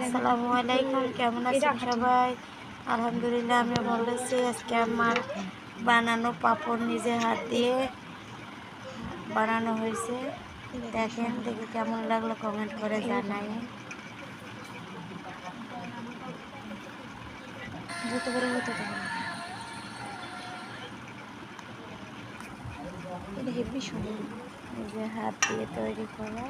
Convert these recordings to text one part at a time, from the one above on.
আসসালামু আলাইকুম, কেমন আছেন সবাই? আলহামদুলিল্লাহ, আমি ভালো আছি। আজকে আমার বানানো পাপড় নিজে হাত দিয়ে বানানো হয়েছে। দেখেন, দেখে কেমন লাগলো কমেন্ট করে জানাই। যত বড় হতো এটা হেভি সুন্দর, নিজে হাত দিয়ে তৈরি করা।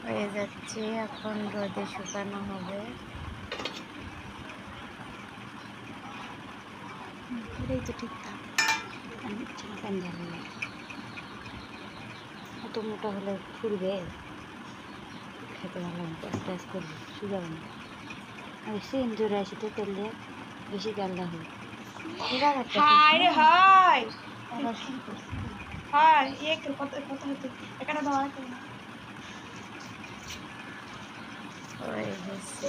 হয়ে যাচ্ছে, এখন রোদে শুকানো হবে। এটাই তো ঠিক থাক, এত মোটা হলে ফুলবে, খেতে ভালো হবে, স্ট্রেস করবে, শুকাবে না। আর সেম জোরে আসি তো তেলে বেশি গাল্লা হয়। হাই রে হাই হাই এক কত কত হতো এখানে দাও আর হয়ে গেছে।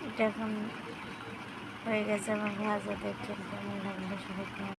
এটা এখন হয়ে গেছে আমার ভাজা। দেখেন কেমন লাগলো সবাই।